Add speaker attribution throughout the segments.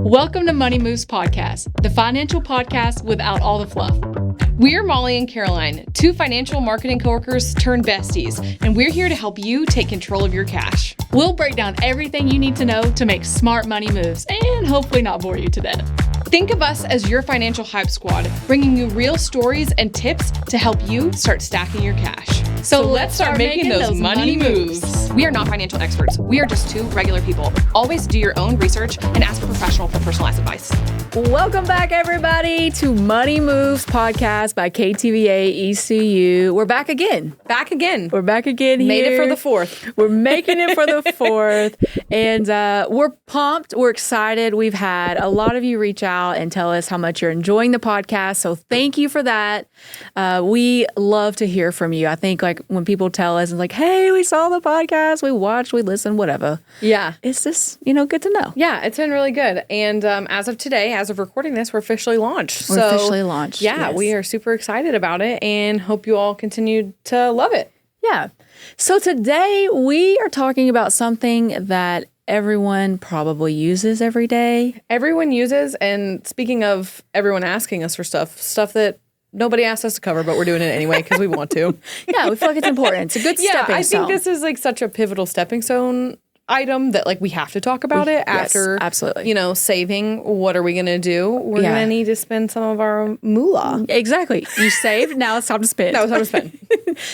Speaker 1: Welcome to Money Moves Podcast, the financial podcast without all the fluff.
Speaker 2: We're Molly and Caroline, two financial marketing coworkers turned besties, and we're here to help you take control of your cash.
Speaker 1: We'll break down everything you need to know to make smart money moves and hopefully not bore you to death.
Speaker 2: Think of us as your financial hype squad, bringing you real stories and tips to help you start stacking your cash.
Speaker 1: So let's start making those money moves.
Speaker 2: We are not financial experts. We are just two regular people. Always do your own research and ask a professional for personalized advice.
Speaker 1: Welcome back, everybody, to Money Moves Podcast by KTVAECU. We're back again. We're back again here.
Speaker 2: Made it for the fourth.
Speaker 1: We're making it for the fourth. And we're pumped. We're excited. We've had a lot of you reach out and tell us how much you're enjoying the podcast. So thank you for that. We love to hear from you. I think like when people tell us, it's like, hey, we saw the podcast, we watched, we listened, whatever.
Speaker 2: Yeah.
Speaker 1: It's just, good to know.
Speaker 2: Yeah, it's been really good. And as of today, as of recording this, we're officially launched.
Speaker 1: We're officially launched.
Speaker 2: Yeah,
Speaker 1: yes.
Speaker 2: We are super excited about it and hope you all continue to love it.
Speaker 1: Yeah. So today we are talking about something that everyone probably uses every day.
Speaker 2: Everyone uses, and speaking of everyone asking us for stuff that nobody asked us to cover, but we're doing it anyway because we want to.
Speaker 1: Yeah, we feel like it's important. It's a good stepping stone.
Speaker 2: I think this is like such a pivotal stepping stone item that like we have to talk about it after,
Speaker 1: absolutely.
Speaker 2: Saving. What are we going to do? We're going to need to spend some of our moolah.
Speaker 1: Exactly. You saved, now it's time to spend.
Speaker 2: Now it's time to spend.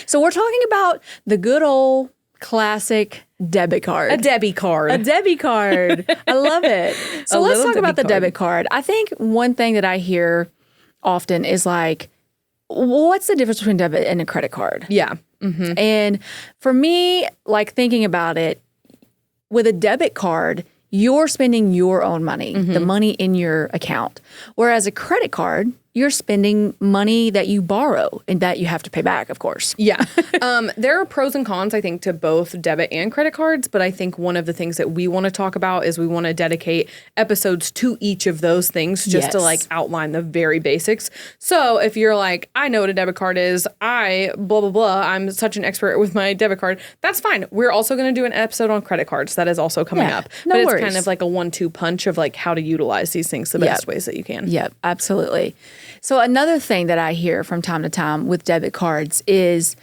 Speaker 1: So we're talking about the good old classic debit card.
Speaker 2: A Debbie card.
Speaker 1: A Debbie card. I love it. So let's talk about the debit card. I think one thing that I hear often is like, what's the difference between debit and a credit card?
Speaker 2: Yeah. Mm-hmm.
Speaker 1: And for me, like thinking about it, with a debit card, you're spending your own money, the money in your account. Whereas a credit card, you're spending money that you borrow and that you have to pay back, of course.
Speaker 2: Yeah. There are pros and cons, I think, to both debit and credit cards. But I think one of the things that we want to talk about is we want to dedicate episodes to each of those things just to like outline the very basics. So if you're like, I know what a debit card is, I blah, blah, blah, I'm such an expert with my debit card, that's fine. We're also going to do an episode on credit cards. That is also coming up.
Speaker 1: No worries.
Speaker 2: It's kind of like a 1-2 punch of like how to utilize these things the best ways that you can.
Speaker 1: Yep, absolutely. So another thing that I hear from time to time with debit cards is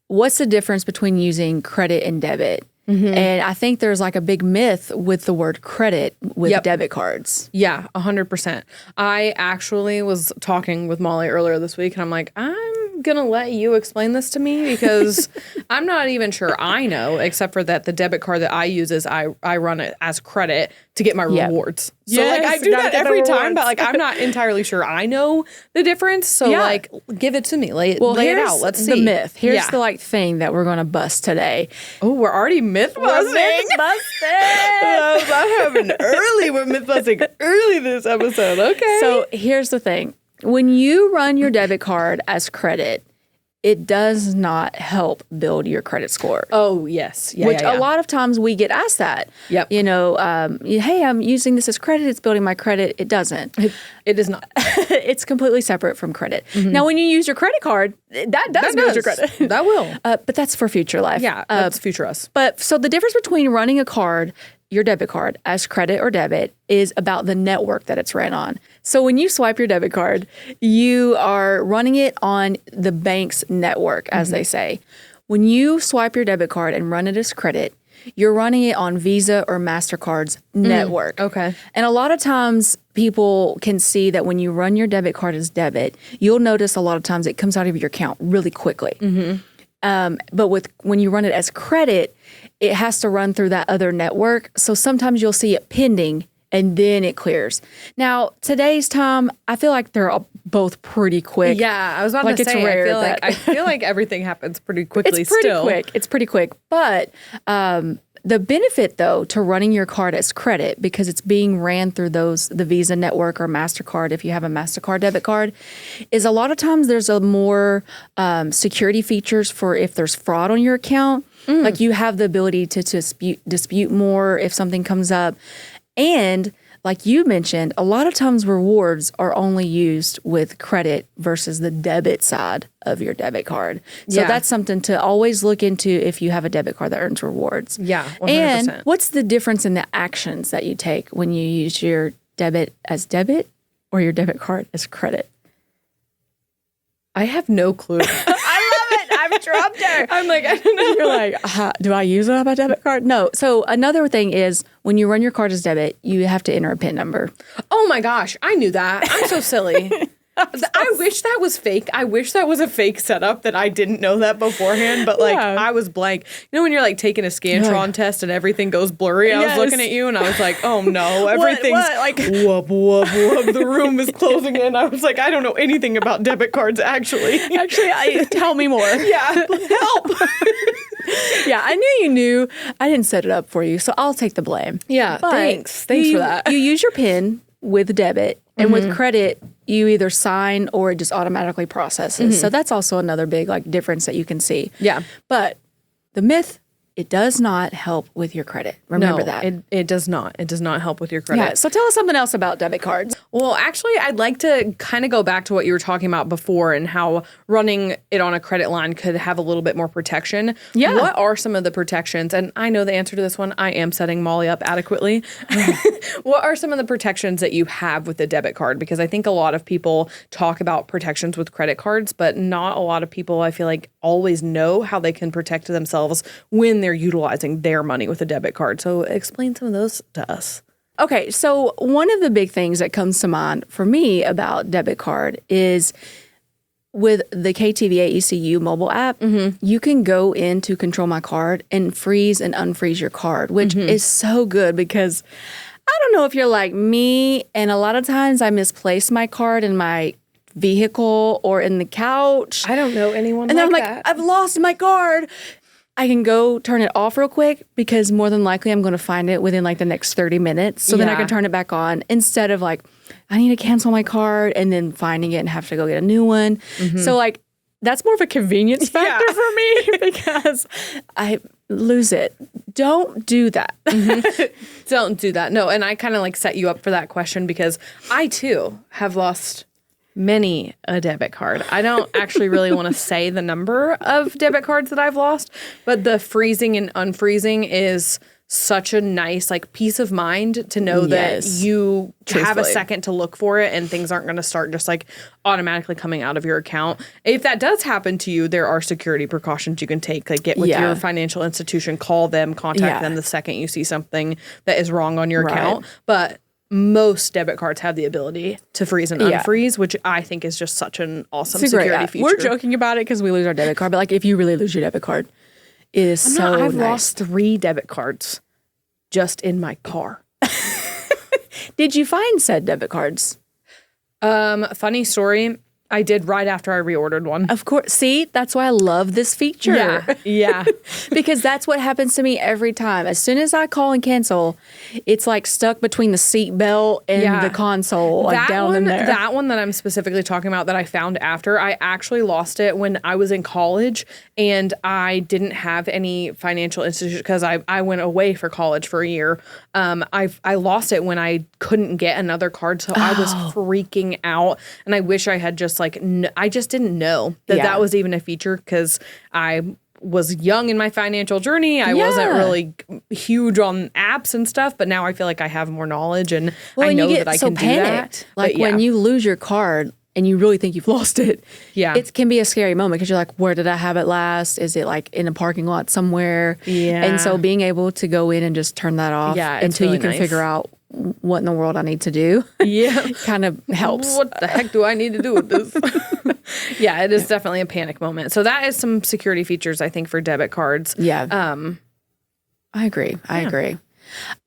Speaker 1: what's the difference between using credit and debit? And I think there's like a big myth with the word credit with debit cards.
Speaker 2: Yeah, 100%. I actually was talking with Molly earlier this week and I'm like, I'm going to let you explain this to me because I'm not even sure I know, except for that the debit card that I use is I run it as credit to get my rewards. So like I do that every time, but like I'm not entirely sure I know the difference. So like give it to me. Lay it out. Let's see.
Speaker 1: The myth. Here's the like thing that we're going to bust today.
Speaker 2: Oh, we're already myth busting. That happened early. We're myth busting early this episode. Okay.
Speaker 1: So here's the thing. When you run your debit card as credit, it does not help build your credit score.
Speaker 2: Oh, yes.
Speaker 1: Which a lot of times we get asked that.
Speaker 2: Yep.
Speaker 1: Hey, I'm using this as credit. It's building my credit. It doesn't.
Speaker 2: It is not.
Speaker 1: It's completely separate from credit. Now, when you use your credit card, that does build your credit.
Speaker 2: That will.
Speaker 1: But that's for future life.
Speaker 2: Yeah, that's future us.
Speaker 1: But so the difference between running a card, your debit card, as credit or debit is about the network that it's ran on. So when you swipe your debit card, you are running it on the bank's network, as they say. When you swipe your debit card and run it as credit, you're running it on Visa or MasterCard's network.
Speaker 2: Okay.
Speaker 1: And a lot of times people can see that when you run your debit card as debit, you'll notice a lot of times it comes out of your account really quickly. But when you run it as credit, it has to run through that other network. So sometimes you'll see it pending and then it clears. Now, today's time, I feel like they're both pretty quick.
Speaker 2: Yeah, I was about to say,
Speaker 1: it's rare
Speaker 2: I feel like everything happens pretty quickly
Speaker 1: It's pretty quick. But the benefit, though, to running your card as credit, because it's being ran through the Visa network or MasterCard, if you have a MasterCard debit card, is a lot of times there's a more security features for if there's fraud on your account. Like you have the ability to dispute more if something comes up. And like you mentioned, a lot of times rewards are only used with credit versus the debit side of your debit card. So that's something to always look into if you have a debit card that earns rewards.
Speaker 2: Yeah, 100%.
Speaker 1: And what's the difference in the actions that you take when you use your debit as debit or your debit card as credit?
Speaker 2: I have no clue.
Speaker 1: I love it. I've dropped her.
Speaker 2: I'm like, I don't know.
Speaker 1: You're like, do I use it on my debit card? No. So another thing is when you run your card as debit, you have to enter a PIN number.
Speaker 2: Oh my gosh, I knew that. I'm so silly. I wish that was fake. I wish that was a fake setup that I didn't know that beforehand, but like I was blank. You know when you're like taking a Scantron test and everything goes blurry? I was looking at you and I was like, oh no, everything's like whoop, whoop, whoop. The room is closing in. I was like, I don't know anything about debit cards actually.
Speaker 1: Tell me more.
Speaker 2: Yeah, help.
Speaker 1: Yeah, I knew you knew. I didn't set it up for you, so I'll take the blame.
Speaker 2: Yeah,
Speaker 1: but
Speaker 2: thanks for that.
Speaker 1: You use your PIN with debit, and with credit, you either sign or it just automatically processes. So that's also another big like difference that you can see.
Speaker 2: Yeah.
Speaker 1: But the myth, it does not help with your credit. Remember that.
Speaker 2: It does not. It does not help with your credit.
Speaker 1: Yeah. So tell us something else about debit cards.
Speaker 2: Well, actually, I'd like to kind of go back to what you were talking about before and how running it on a credit line could have a little bit more protection.
Speaker 1: Yeah.
Speaker 2: What are some of the protections? And I know the answer to this one. I am setting Molly up adequately. What are some of the protections that you have with the debit card? Because I think a lot of people talk about protections with credit cards, but not a lot of people, I feel like, always know how they can protect themselves when they're utilizing their money with a debit card. So explain some of those to us.
Speaker 1: Okay, so one of the big things that comes to mind for me about debit card is with the KTVAECU mobile app, you can go into Control My Card and freeze and unfreeze your card, which is so good because I don't know if you're like me, and a lot of times I misplace my card in my vehicle or in the couch.
Speaker 2: I don't know anyone
Speaker 1: and
Speaker 2: like
Speaker 1: then I'm
Speaker 2: that.
Speaker 1: like, I've lost my card. I can go turn it off real quick because more than likely I'm going to find it within like the next 30 minutes. So then I can turn it back on instead of like, I need to cancel my card and then finding it and have to go get a new one. So like, that's more of a convenience factor for me because I lose it. Don't do that.
Speaker 2: Don't do that. No, and I kind of like set you up for that question because I too have lost many a debit card. I don't actually really want to say the number of debit cards that I've lost, but the freezing and unfreezing is such a nice like peace of mind to know that you have a second to look for it and things aren't going to start just like automatically coming out of your account. If that does happen to you, there are security precautions you can take. Like get with your financial institution, call them, contact them the second you see something that is wrong on your account. But most debit cards have the ability to freeze and unfreeze, which I think is just such an awesome security feature.
Speaker 1: We're joking about it because we lose our debit card, but like if you really lose your debit card, it is
Speaker 2: I've lost 3 debit cards just in my car.
Speaker 1: Did you find said debit cards?
Speaker 2: Funny story. I did right after I reordered one.
Speaker 1: Of course. See, that's why I love this feature.
Speaker 2: Yeah.
Speaker 1: Because that's what happens to me every time. As soon as I call and cancel, it's like stuck between the seat belt and the console, like down in there.
Speaker 2: That one that I'm specifically talking about that I found after, I actually lost it when I was in college and I didn't have any financial institution because I went away for college for a year. I lost it when I couldn't get another card, so I was freaking out, and I wish I had just I just didn't know that was even a feature because I was young in my financial journey. I wasn't really huge on apps and stuff, but now I feel like I have more knowledge and I know that I can do that.
Speaker 1: Like when you lose your card and you really think you've lost it, it can be a scary moment because you're like, where did I have it last? Is it like in a parking lot somewhere? Yeah. And so being able to go in and just turn that off until really you can figure out what in the world I need to do. Kind of helps.
Speaker 2: What the heck do I need to do with this? It is definitely a panic moment. So that is some security features, I think, for debit cards.
Speaker 1: I agree. I agree.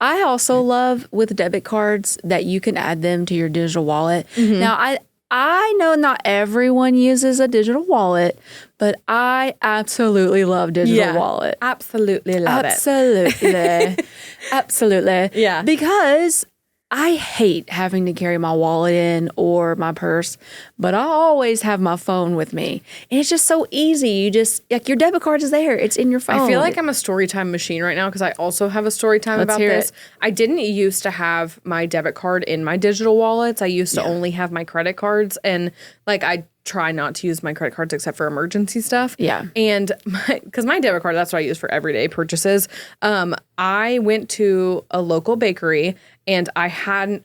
Speaker 1: I also love with debit cards that you can add them to your digital wallet. Now, I know not everyone uses a digital wallet, but I absolutely love digital wallet.
Speaker 2: Absolutely love
Speaker 1: it. Absolutely.
Speaker 2: Yeah.
Speaker 1: Because I hate having to carry my wallet in or my purse, but I always have my phone with me. And it's just so easy. You just, like, your debit card is there. It's in your phone.
Speaker 2: I feel like I'm a story time machine right now because I also have a story time about this. I didn't used to have my debit card in my digital wallets. I used to only have my credit cards. And, like, I try not to use my credit cards except for emergency stuff.
Speaker 1: Yeah.
Speaker 2: And because my debit card, that's what I use for everyday purchases. I went to a local bakery and I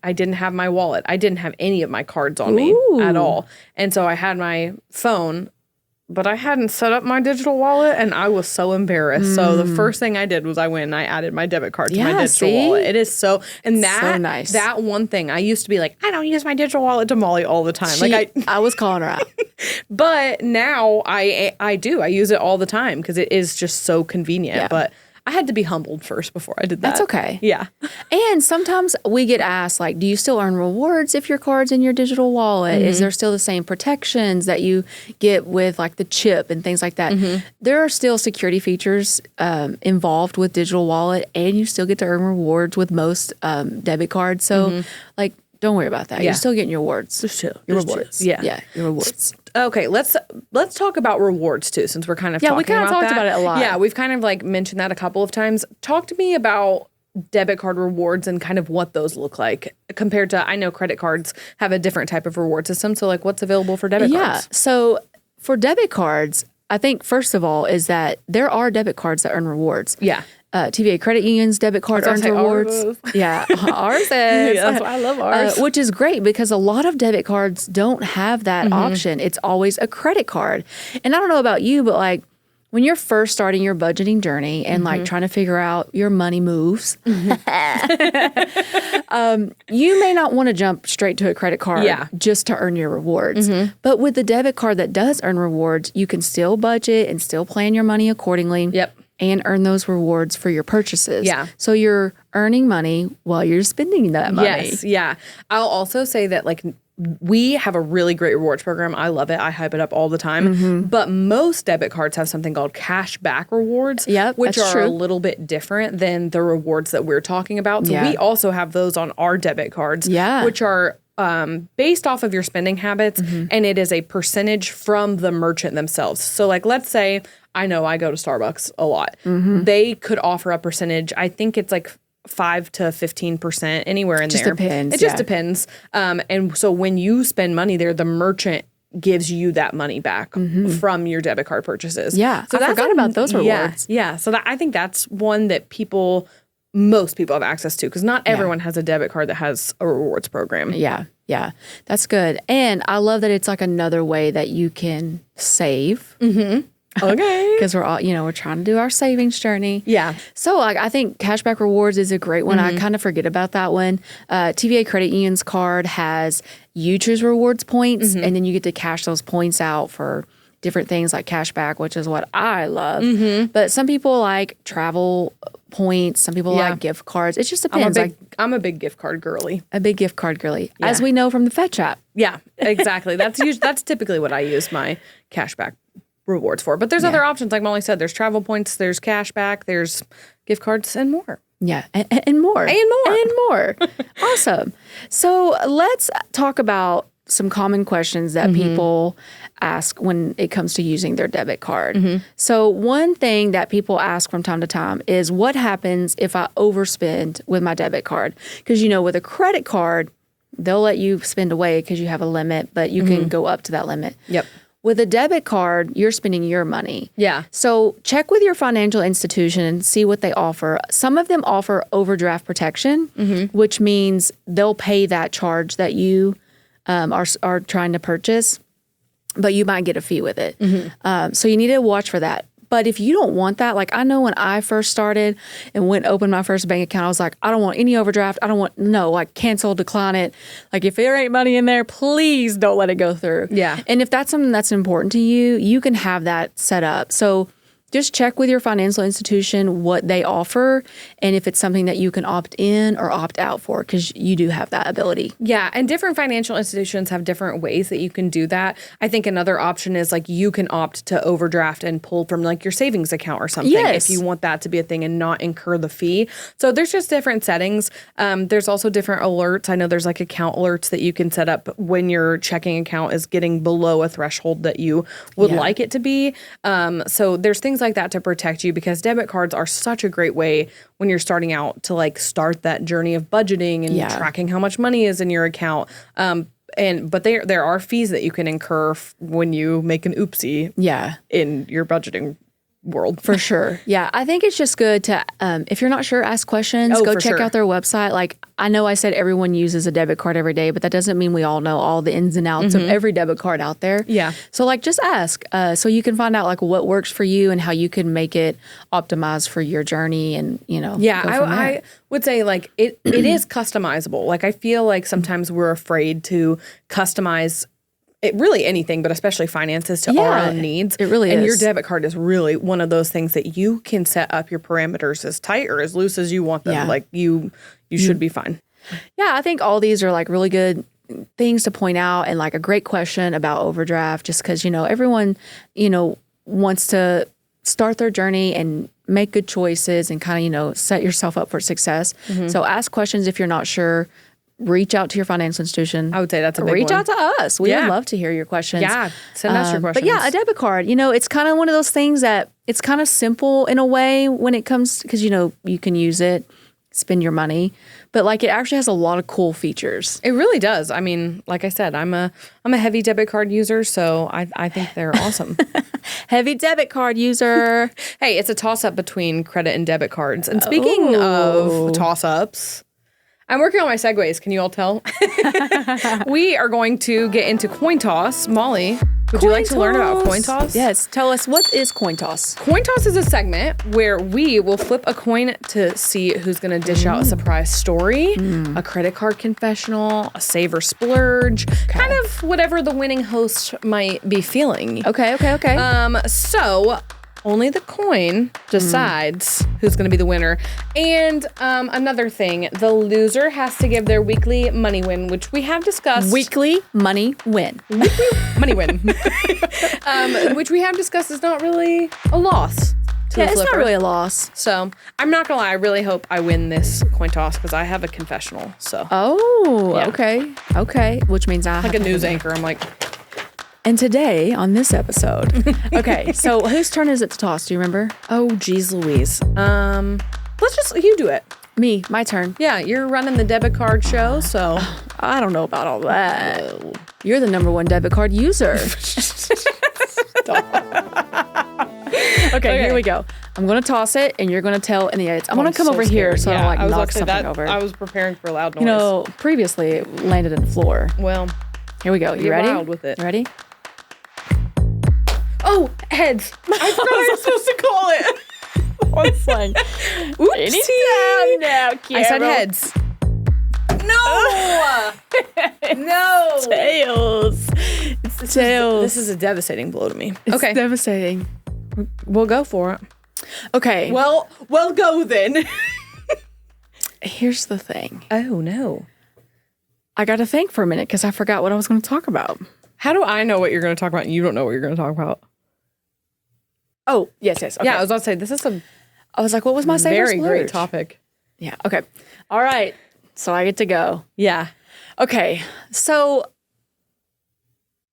Speaker 2: didn't have my wallet. I didn't have any of my cards on me at all. And so I had my phone, but I hadn't set up my digital wallet and I was so embarrassed. So the first thing I did was I went and I added my debit card to my digital wallet. It is so nice. That one thing, I used to be like, I don't use my digital wallet to Molly all the time.
Speaker 1: I was calling her out.
Speaker 2: But now I do. I use it all the time because it is just so convenient.
Speaker 1: Yeah.
Speaker 2: But I had to be humbled first before I did that.
Speaker 1: That's okay.
Speaker 2: Yeah.
Speaker 1: And sometimes we get asked, like, do you still earn rewards if your card's in your digital wallet? Is there still the same protections that you get with, like, the chip and things like that? There are still security features involved with digital wallet, and you still get to earn rewards with most debit cards. So, like, don't worry about that.
Speaker 2: Yeah.
Speaker 1: You're still getting your rewards. Your rewards.
Speaker 2: Yeah.
Speaker 1: Yeah, your rewards.
Speaker 2: Okay, let's talk about rewards too, since we're kind of
Speaker 1: we kind of talked about it a lot.
Speaker 2: Yeah, we've kind of like mentioned that a couple of times. Talk to me about debit card rewards and kind of what those look like compared to, I know credit cards have a different type of reward system. So like what's available for debit cards?
Speaker 1: Yeah, so for debit cards, I think first of all is that there are debit cards that earn rewards.
Speaker 2: Yeah.
Speaker 1: TVA Credit Union's debit card earns rewards. Yeah, ours is.
Speaker 2: That's why I love ours.
Speaker 1: Which is great because a lot of debit cards don't have that option. It's always a credit card. And I don't know about you, but like when you're first starting your budgeting journey and like trying to figure out your money moves, you may not want to jump straight to a credit card just to earn your rewards. But with the debit card that does earn rewards, you can still budget and still plan your money accordingly.
Speaker 2: Yep.
Speaker 1: And earn those rewards for your purchases.
Speaker 2: Yeah.
Speaker 1: So you're earning money while you're spending that money.
Speaker 2: Yes. Yeah. I'll also say that like we have a really great rewards program. I love it. I hype it up all the time. But most debit cards have something called cash back rewards, which are a little bit different than the rewards that we're talking about. So we also have those on our debit cards, which are based off of your spending habits, and it is a percentage from the merchant themselves. So like, let's say I know I go to Starbucks a lot. They could offer a percentage. I think it's like 5 to 15%, anywhere in there.
Speaker 1: Depends.
Speaker 2: It just depends. And so when you spend money there, the merchant gives you that money back from your debit card purchases.
Speaker 1: Yeah. So I forgot about those rewards.
Speaker 2: Yeah. So I think that's one that most people have access to because not everyone has a debit card that has a rewards program.
Speaker 1: Yeah. Yeah. That's good. And I love that it's like another way that you can save.
Speaker 2: Okay.
Speaker 1: Because we're all, we're trying to do our savings journey.
Speaker 2: Yeah.
Speaker 1: So like, I think cashback rewards is a great one. I kind of forget about that one. TVA Credit Union's card has you choose rewards points, and then you get to cash those points out for different things like cashback, which is what I love. But some people like travel points. Some people like gift cards. It just depends.
Speaker 2: I'm a big gift card girly.
Speaker 1: A big gift card girly, as we know from the Fetch app.
Speaker 2: Yeah, exactly. That's typically what I use my cashback rewards for. But there's other options, like Molly said. There's travel points, there's cashback, there's gift cards, and more.
Speaker 1: Yeah, and more.
Speaker 2: And more.
Speaker 1: And more. Awesome. So let's talk about some common questions that people ask when it comes to using their debit card. So one thing that people ask from time to time is what happens if I overspend with my debit card? Because, with a credit card, they'll let you spend away because you have a limit, but you can go up to that limit.
Speaker 2: Yep.
Speaker 1: With a debit card, you're spending your money.
Speaker 2: Yeah.
Speaker 1: So check with your financial institution and see what they offer. Some of them offer overdraft protection, which means they'll pay that charge that you are trying to purchase, but you might get a fee with it. So you need to watch for that. But if you don't want that, like I know when I first started and went open my first bank account, I was like, I don't want any overdraft. Cancel, decline it. Like if there ain't money in there, please don't let it go through.
Speaker 2: Yeah.
Speaker 1: And if that's something that's important to you, you can have that set up. So just check with your financial institution what they offer and if it's something that you can opt in or opt out for, because you do have that ability.
Speaker 2: Yeah, and different financial institutions have different ways that you can do that. I think another option is like you can opt to overdraft and pull from like your savings account or something if you want that to be a thing and not incur the fee. So there's just different settings. There's also different alerts. I know there's like account alerts that you can set up when your checking account is getting below a threshold that you would like it to be. So there's things like that to protect you, because debit cards are such a great way when you're starting out to like start that journey of budgeting and tracking how much money is in your account. But there are fees that you can incur when you make an oopsie
Speaker 1: Yeah.
Speaker 2: in your budgeting world.
Speaker 1: For sure. Yeah. I think it's just good to, if you're not sure, ask questions.
Speaker 2: Oh,
Speaker 1: go
Speaker 2: for
Speaker 1: check
Speaker 2: sure.
Speaker 1: out their website. Like, I know I said everyone uses a debit card every day, but that doesn't mean we all know all the ins and outs of every debit card out there.
Speaker 2: Yeah.
Speaker 1: So, like, just ask so you can find out, like, what works for you and how you can make it optimized for your journey and,
Speaker 2: Yeah,
Speaker 1: go from there.
Speaker 2: I would say like it is customizable. Like I feel like sometimes we're afraid to customize really anything, but especially finances to our own needs.
Speaker 1: It really
Speaker 2: and
Speaker 1: is.
Speaker 2: your debit card is really one of those things that you can set up your parameters as tight or as loose as you want them.
Speaker 1: Yeah.
Speaker 2: Like you should be fine.
Speaker 1: Yeah, I think all these are like really good things to point out and like a great question about overdraft just because, everyone, wants to start their journey and make good choices and kind of, set yourself up for success. So ask questions if you're not sure. Reach out to your financial institution.
Speaker 2: I would say that's a big
Speaker 1: Reach
Speaker 2: one.
Speaker 1: out to us. We
Speaker 2: Yeah.
Speaker 1: would love to hear your questions.
Speaker 2: Yeah, send us your questions.
Speaker 1: But yeah, a debit card, it's kind of one of those things that it's kind of simple in a way when it comes because, you can use it, spend your money, but like it actually has a lot of cool features.
Speaker 2: It really does. I mean, like I said, I'm a heavy debit card user, so I think they're awesome.
Speaker 1: Heavy debit card user.
Speaker 2: Hey, it's a toss-up between credit and debit cards. And speaking of toss-ups, I'm working on my segues. Can you all tell? We are going to get into coin toss. Molly, would you like to learn about coin toss?
Speaker 1: Yes. Tell us, what is coin toss?
Speaker 2: Coin toss is a segment where we will flip a coin to see who's going to dish out a surprise story, a credit card confessional, a save or splurge, kind of whatever the winning host might be feeling.
Speaker 1: Okay.
Speaker 2: So only the coin decides who's going to be the winner. And another thing, the loser has to give their weekly money win, which we have discussed.
Speaker 1: Weekly money win.
Speaker 2: Weekly money win. Which we have discussed is not really a loss.
Speaker 1: Yeah, it's not really a loss.
Speaker 2: So I'm not going to lie. I really hope I win this coin toss because I have a confessional. So
Speaker 1: Oh,
Speaker 2: Yeah.
Speaker 1: Okay. Which means I
Speaker 2: like a news anchor. I'm like,
Speaker 1: And today on this episode, okay, so whose turn is it to toss? Do you remember?
Speaker 2: oh, geez Louise. You do it.
Speaker 1: Me, my turn.
Speaker 2: Yeah, you're running the debit card show, so.
Speaker 1: I don't know about all that. You're the #1 debit card user. Okay, here we go. I'm going to toss it, and you're going to tell any edits. I'm going to come over here so I don't like knock something over.
Speaker 2: I was preparing for loud noise.
Speaker 1: Previously it landed on the floor.
Speaker 2: Well,
Speaker 1: Here we go. You
Speaker 2: Get
Speaker 1: ready?
Speaker 2: wild with it.
Speaker 1: You ready?
Speaker 2: oh, heads. I forgot I was supposed to call it.
Speaker 1: One slang.
Speaker 2: Oopsie.
Speaker 1: Now,
Speaker 2: I said heads. No. No.
Speaker 1: Tails. It's the tails.
Speaker 2: This is a devastating blow to me.
Speaker 1: It's
Speaker 2: Okay,
Speaker 1: devastating.
Speaker 2: we'll go for it.
Speaker 1: Okay.
Speaker 2: Well, go then.
Speaker 1: Here's the thing.
Speaker 2: Oh, no.
Speaker 1: I got to think for a minute because I forgot what I was going to talk about.
Speaker 2: How do I know what you're going to talk about and you don't know what you're going to talk about?
Speaker 1: Oh, yes. Okay.
Speaker 2: Yeah, I was about to say, this is a
Speaker 1: I was like, what was my saver
Speaker 2: very
Speaker 1: splurge?
Speaker 2: great topic.
Speaker 1: Yeah. Okay. All right. So I get to go.
Speaker 2: Yeah.
Speaker 1: Okay. So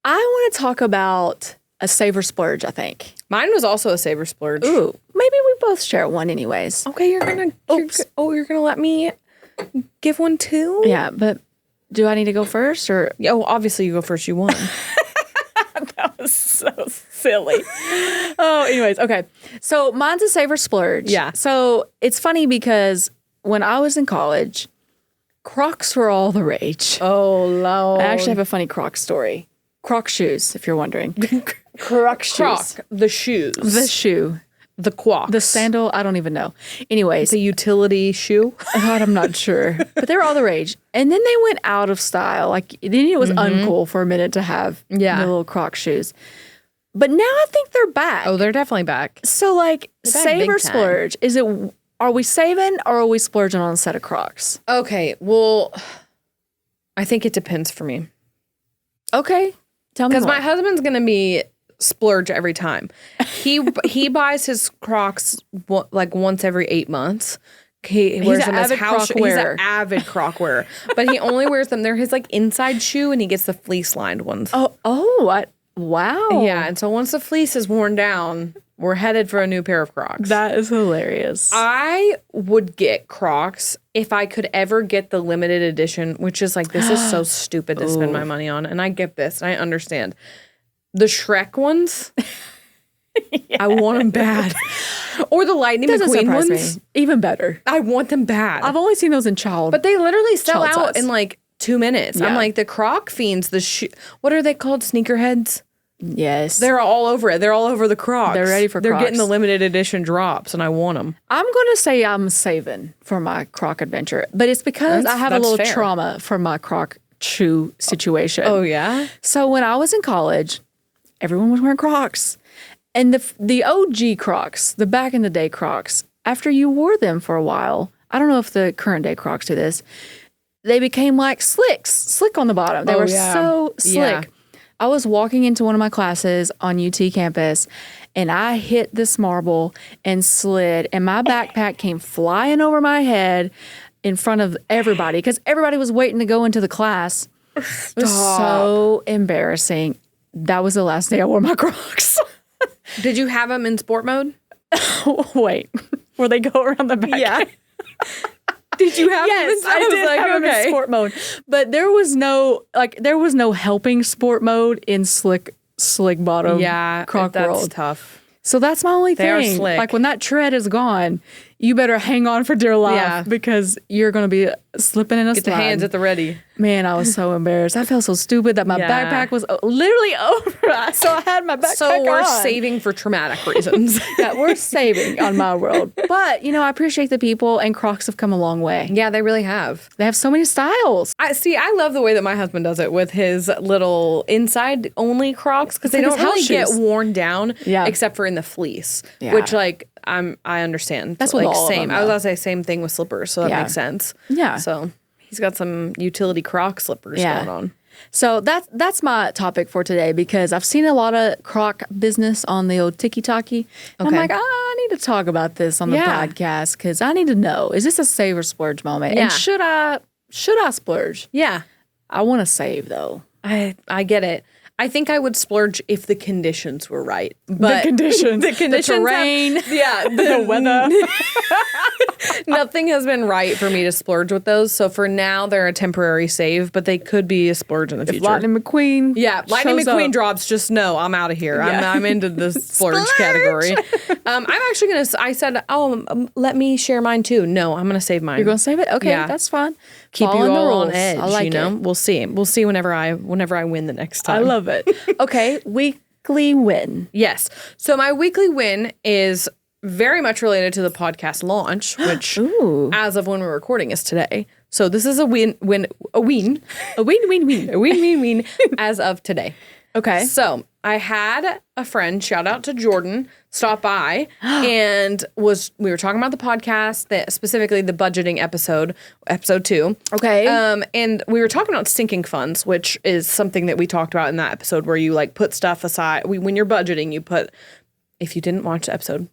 Speaker 1: I want to talk about a saver splurge, I think.
Speaker 2: Mine was also a saver splurge.
Speaker 1: Ooh, maybe we both share one anyways.
Speaker 2: Okay, you're gonna let me give one too?
Speaker 1: Yeah, but do I need to go first or?
Speaker 2: Oh, obviously you go first. You won.
Speaker 1: That was so silly. Oh, anyways, okay. So mine's a saver splurge.
Speaker 2: Yeah.
Speaker 1: So it's funny because when I was in college, Crocs were all the rage.
Speaker 2: Oh, Lord.
Speaker 1: I actually have a funny Croc story. Croc shoes, if you're wondering. Croc shoes.
Speaker 2: Croc, the shoes.
Speaker 1: The shoe.
Speaker 2: The Crocs.
Speaker 1: The sandal, I don't even know. Anyways,
Speaker 2: The utility shoe.
Speaker 1: God, I'm not sure. But they were all the rage. And then they went out of style. Like, then it was uncool for a minute to have the little Croc shoes. But now I think they're back.
Speaker 2: Oh, they're definitely back.
Speaker 1: So, like,
Speaker 2: They're back
Speaker 1: save
Speaker 2: big
Speaker 1: or
Speaker 2: time.
Speaker 1: splurge? Are we saving or are we splurging on a set of Crocs?
Speaker 2: Okay, well, I think it depends for me.
Speaker 1: Okay. Tell me
Speaker 2: Because
Speaker 1: more.
Speaker 2: my husband's going to be splurge every time. He buys his Crocs like once every 8 months. He wears
Speaker 1: an
Speaker 2: them as
Speaker 1: avid
Speaker 2: house
Speaker 1: Croc
Speaker 2: shoe. He's
Speaker 1: wearer.
Speaker 2: an avid Croc wearer. But he only wears them. They're his like inside shoe and he gets the fleece lined ones.
Speaker 1: Wow.
Speaker 2: Yeah, and so once the fleece is worn down, We're headed for a new pair of Crocs.
Speaker 1: That is hilarious.
Speaker 2: I would get Crocs if I could ever get the limited edition, which is like, this is so stupid to spend my money on. And I get this, and I understand. The Shrek ones, yes. I want them bad. Or the Lightning McQueen ones.
Speaker 1: Me. Even better.
Speaker 2: I want them bad.
Speaker 1: I've only seen those in child.
Speaker 2: But they literally sell out
Speaker 1: size.
Speaker 2: in like 2 minutes.
Speaker 1: Yeah.
Speaker 2: I'm like, the Croc fiends, what are they called? Sneakerheads?
Speaker 1: Yes.
Speaker 2: They're all over it. They're all over the Crocs.
Speaker 1: They're ready for Crocs.
Speaker 2: They're getting the limited edition drops, and I want them.
Speaker 1: I'm going to say I'm saving for my Croc adventure, but it's because I have a little trauma from my Croc shoe situation.
Speaker 2: Oh, yeah?
Speaker 1: So when I was in college, everyone was wearing Crocs. And the OG Crocs, the back in the day Crocs, after you wore them for a while, I don't know if the current day Crocs do this, they became like slick on the bottom. They were so slick. Yeah. I was walking into one of my classes on UT campus, and I hit this marble and slid, and my backpack came flying over my head in front of everybody because everybody was waiting to go into the class. It was so embarrassing. That was the last day I wore my Crocs.
Speaker 2: Did you have them in sport mode?
Speaker 1: Wait, where they go around the back?
Speaker 2: Yeah. Did you have
Speaker 1: yes,
Speaker 2: them?
Speaker 1: I did have them in sport mode. But there was no helping sport mode in slick bottom Croc
Speaker 2: that's
Speaker 1: world.
Speaker 2: Tough.
Speaker 1: So that's my only thing.
Speaker 2: They are slick.
Speaker 1: Like when that tread is gone, you better hang on for dear life because you're going to be slipping in a slide.
Speaker 2: Get the hands at the ready.
Speaker 1: Man, I was so embarrassed. I felt so stupid that my backpack was literally over. So I had my backpack
Speaker 2: So we're
Speaker 1: on.
Speaker 2: saving for traumatic reasons.
Speaker 1: Yeah, we're saving on my world. But, I appreciate the people, and Crocs have come a long way.
Speaker 2: Yeah, they really have.
Speaker 1: They have so many styles.
Speaker 2: I love the way that my husband does it with his little inside only Crocs because they don't really get worn down except for in the fleece, which I understand.
Speaker 1: That's what all
Speaker 2: same.
Speaker 1: of them,
Speaker 2: I was going to say same thing with slippers, so that makes sense.
Speaker 1: Yeah.
Speaker 2: So he's got some utility Croc slippers going on.
Speaker 1: So that's my topic for today because I've seen a lot of Croc business on the old TikTok-y. I'm like, I need to talk about this on the podcast because I need to know, is this a save or splurge moment? Yeah. And should I splurge?
Speaker 2: Yeah.
Speaker 1: I want to save though.
Speaker 2: I get it. I think I would splurge if the conditions were right. But
Speaker 1: the conditions,
Speaker 2: the
Speaker 1: terrain,
Speaker 2: the
Speaker 1: weather.
Speaker 2: Nothing has been right for me to splurge with those. So for now, they're a temporary save, but they could be a splurge in the future.
Speaker 1: Lightning McQueen.
Speaker 2: Yeah, Lightning McQueen drops. Just know I'm out of here. Yeah. I'm into the splurge category. I'm actually going to, I said, let me share mine too. No, I'm going to save mine.
Speaker 1: You're going to save it? Okay, that's fine.
Speaker 2: Keep you all on edge. I like it. We'll see. We'll see whenever I win the next time.
Speaker 1: I love it. Okay, weekly win.
Speaker 2: Yes. So my weekly win is very much related to the podcast launch, which as of when we're recording is today. So this is a win as of today.
Speaker 1: Okay.
Speaker 2: So I had a friend, shout out to Jordan, stop by and we were talking about the podcast, specifically the budgeting episode 2.
Speaker 1: Okay.
Speaker 2: And we were talking about sinking funds, which is something that we talked about in that episode where you put stuff aside. When you're budgeting, if you didn't watch the episode,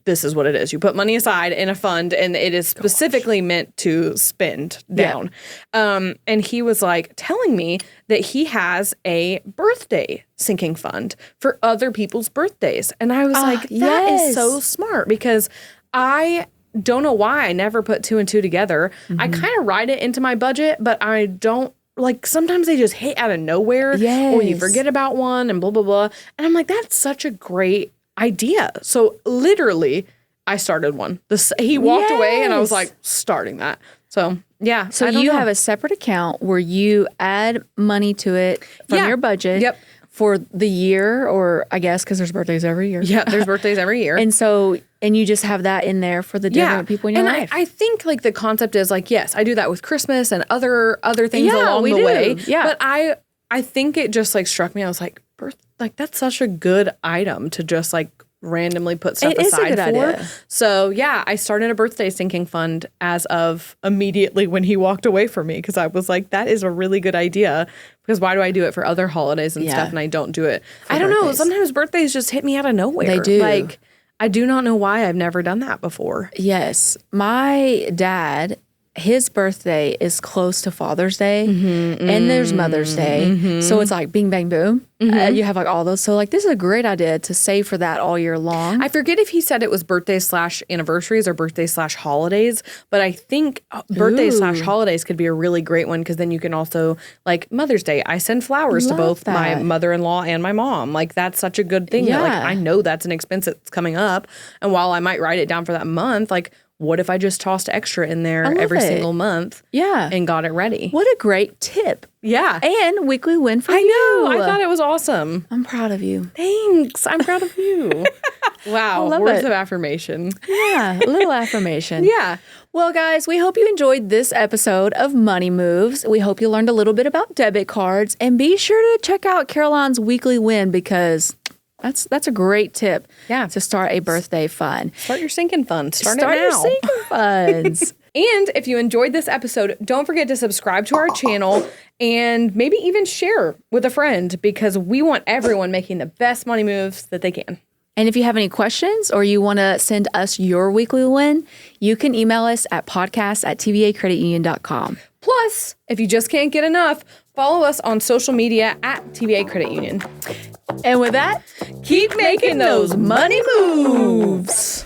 Speaker 2: this is what it is. You put money aside in a fund, and it is specifically meant to spend down. Yeah. And he was telling me that he has a birthday sinking fund for other people's birthdays. And I was that is so smart because I don't know why I never put 2 and 2 together. Mm-hmm. I kind of write it into my budget, but I don't. Sometimes they just hit out of nowhere or you forget about one and blah, blah, blah. And I'm like, that's such a great idea. So literally, I started one. He walked away, and I was starting that. So yeah.
Speaker 1: So you have a separate account where you add money to it from your budget.
Speaker 2: Yep.
Speaker 1: For the year, or I guess because there's birthdays every year.
Speaker 2: Yeah, there's birthdays every year.
Speaker 1: And you just have that in there for the different people in your life.
Speaker 2: I think the concept is yes, I do that with Christmas and other things along the way.
Speaker 1: Yeah.
Speaker 2: But I think it just struck me. I was that's such a good item to just randomly put stuff aside for. Idea. So yeah, I started a birthday sinking fund as of immediately when he walked away from me because I was that is a really good idea because why do I do it for other holidays and stuff and I don't do it? I don't know. Sometimes birthdays just hit me out of nowhere.
Speaker 1: They do.
Speaker 2: I do not know why I've never done that before.
Speaker 1: Yes. My dad his birthday is close to Father's Day, and there's Mother's Day. So it's like bing, bang, boom. You have like all those. So like this is a great idea to save for that all year long.
Speaker 2: I forget if he said it was birthday/anniversaries or birthday/holidays, but I think birthday/holidays could be a really great one because then you can also, like Mother's Day, I send flowers to both my mother-in-law and my mom. Like that's such a good thing that like I know that's an expense that's coming up. And while I might write it down for that month, like what if I just tossed extra in there every single month and got it ready?
Speaker 1: What a great tip.
Speaker 2: Yeah.
Speaker 1: And weekly win for you.
Speaker 2: I know. I thought it was awesome.
Speaker 1: I'm proud of you.
Speaker 2: Thanks. I'm proud of you. Wow. Words of affirmation.
Speaker 1: Yeah. A little affirmation.
Speaker 2: Yeah.
Speaker 1: Well, guys, we hope you enjoyed this episode of Money Moves. We hope you learned a little bit about debit cards. And be sure to check out Caroline's weekly win because that's a great tip to start a birthday fund.
Speaker 2: Start your sinking funds. Start
Speaker 1: your sinking funds.
Speaker 2: And if you enjoyed this episode, don't forget to subscribe to our channel and maybe even share with a friend because we want everyone making the best money moves that they can.
Speaker 1: And if you have any questions or you want to send us your weekly win, you can email us at podcast@tvacreditunion.com.
Speaker 2: Plus, if you just can't get enough, follow us on social media at TVA Credit Union.
Speaker 1: And with that,
Speaker 2: keep making those money moves.